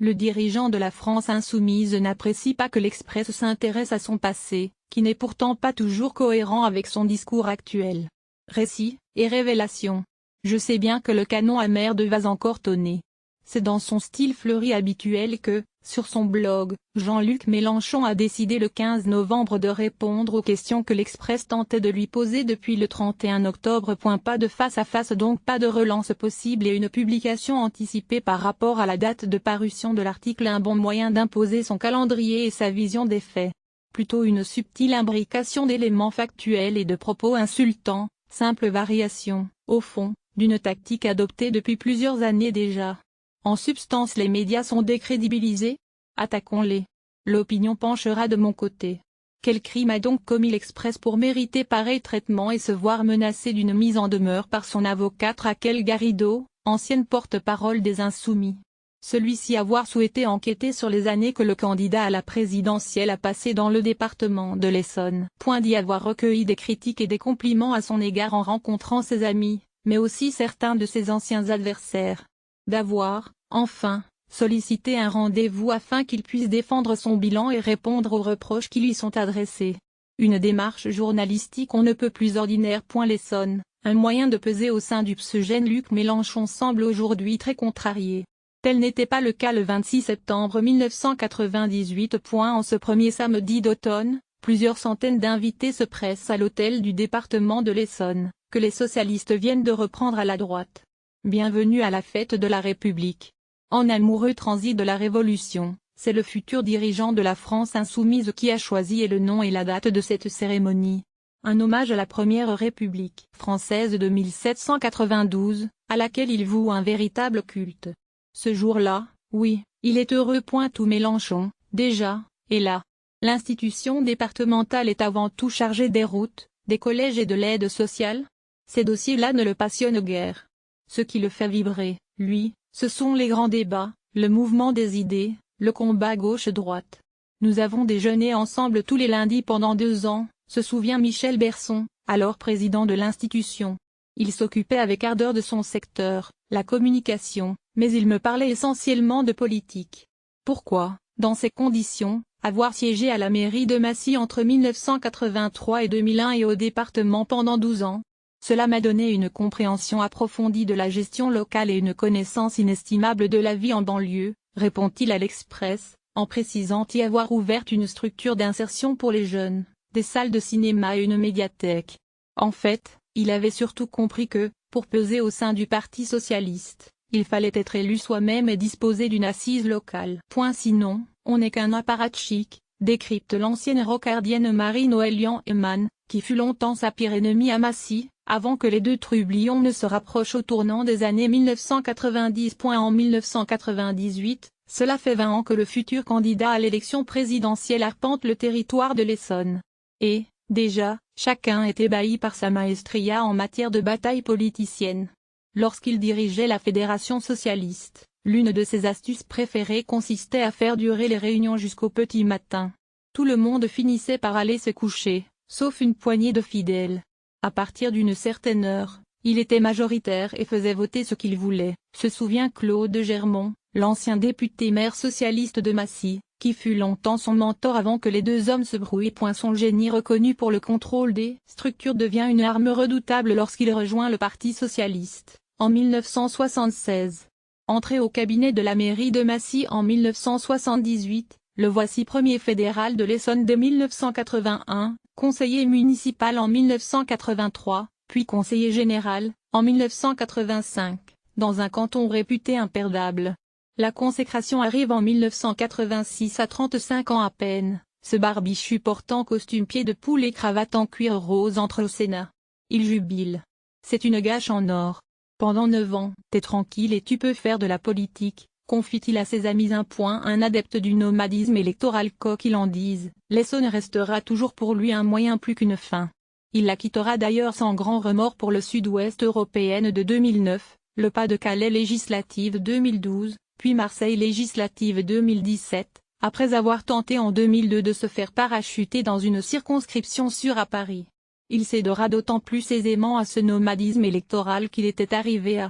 Le dirigeant de la France insoumise n'apprécie pas que l'Express s'intéresse à son passé, qui n'est pourtant pas toujours cohérent avec son discours actuel. Récit et révélation. Je sais bien que le canon amer de va encore tonner. C'est dans son style fleuri habituel que, sur son blog, Jean-Luc Mélenchon a décidé le 15 novembre de répondre aux questions que l'Express tentait de lui poser depuis le 31 octobre. Pas de face-à-face, donc pas de relance possible, et une publication anticipée par rapport à la date de parution de l'article, un bon moyen d'imposer son calendrier et sa vision des faits. Plutôt une subtile imbrication d'éléments factuels et de propos insultants, simple variation, au fond, d'une tactique adoptée depuis plusieurs années déjà. En substance, les médias sont décrédibilisés? Attaquons-les. L'opinion penchera de mon côté. Quel crime a donc commis l'Express pour mériter pareil traitement et se voir menacé d'une mise en demeure par son avocate Raquel Garrido, ancienne porte-parole des Insoumis? Celui-ci avoir souhaité enquêter sur les années que le candidat à la présidentielle a passées dans le département de l'Essonne. D'y avoir recueilli des critiques et des compliments à son égard en rencontrant ses amis, mais aussi certains de ses anciens adversaires. D'avoir, enfin, sollicité un rendez-vous afin qu'il puisse défendre son bilan et répondre aux reproches qui lui sont adressés. Une démarche journalistique on ne peut plus ordinaire. L'Essonne, un moyen de peser au sein du Jean-Luc Mélenchon semble aujourd'hui très contrarié. Tel n'était pas le cas le 26 septembre 1998. En ce premier samedi d'automne, plusieurs centaines d'invités se pressent à l'hôtel du département de l'Essonne, que les socialistes viennent de reprendre à la droite. Bienvenue à la fête de la République. En amoureux transi de la Révolution, c'est le futur dirigeant de la France insoumise qui a choisi le nom et la date de cette cérémonie. Un hommage à la première République française de 1792, à laquelle il voue un véritable culte. Ce jour-là, oui, il est heureux. Tout Mélenchon, déjà, est là. L'institution départementale est avant tout chargée des routes, des collèges et de l'aide sociale. Ces dossiers-là ne le passionnent guère. Ce qui le fait vibrer, lui, ce sont les grands débats, le mouvement des idées, le combat gauche-droite. Nous avons déjeuné ensemble tous les lundis pendant 2 ans, se souvient Michel Berson, alors président de l'institution. Il s'occupait avec ardeur de son secteur, la communication, mais il me parlait essentiellement de politique. Pourquoi, dans ces conditions, avoir siégé à la mairie de Massy entre 1983 et 2001 et au département pendant 12 ans? Cela m'a donné une compréhension approfondie de la gestion locale et une connaissance inestimable de la vie en banlieue, répond-il à l'Express, en précisant y avoir ouvert une structure d'insertion pour les jeunes, des salles de cinéma et une médiathèque. En fait, il avait surtout compris que, pour peser au sein du Parti socialiste, il fallait être élu soi-même et disposer d'une assise locale. Sinon, on n'est qu'un apparatchik, décrypte l'ancienne rocardienne Marie-Noëlle Eman, qui fut longtemps sa pire ennemie à Massy, avant que les deux trublions ne se rapprochent au tournant des années 1990. En 1998, cela fait 20 ans que le futur candidat à l'élection présidentielle arpente le territoire de l'Essonne. Et, déjà, chacun est ébahi par sa maestria en matière de bataille politicienne. Lorsqu'il dirigeait la Fédération socialiste, l'une de ses astuces préférées consistait à faire durer les réunions jusqu'au petit matin. Tout le monde finissait par aller se coucher, sauf une poignée de fidèles. À partir d'une certaine heure, il était majoritaire et faisait voter ce qu'il voulait, se souvient Claude Germont, l'ancien député maire socialiste de Massy, qui fut longtemps son mentor avant que les deux hommes se brouillent. Son génie reconnu pour le contrôle des structures devient une arme redoutable lorsqu'il rejoint le Parti socialiste, en 1976. Entré au cabinet de la mairie de Massy en 1978, le voici premier fédéral de l'Essonne dès 1981, conseiller municipal en 1983, puis conseiller général, en 1985, dans un canton réputé imperdable. La consécration arrive en 1986 à 35 ans à peine, ce barbichu portant costume pied de poule et cravate en cuir rose entre au Sénat. Il jubile. C'est une gâche en or. Pendant 9 ans, t'es tranquille et tu peux faire de la politique, confie-t-il à ses amis. Un adepte du nomadisme électoral quoi qu'il en dise, l'Essonne restera toujours pour lui un moyen plus qu'une fin. Il la quittera d'ailleurs sans grand remords pour le Sud-Ouest européenne de 2009, le Pas-de-Calais législative 2012, puis Marseille législative 2017, après avoir tenté en 2002 de se faire parachuter dans une circonscription sûre à Paris. Il cédera d'autant plus aisément à ce nomadisme électoral qu'il était arrivé à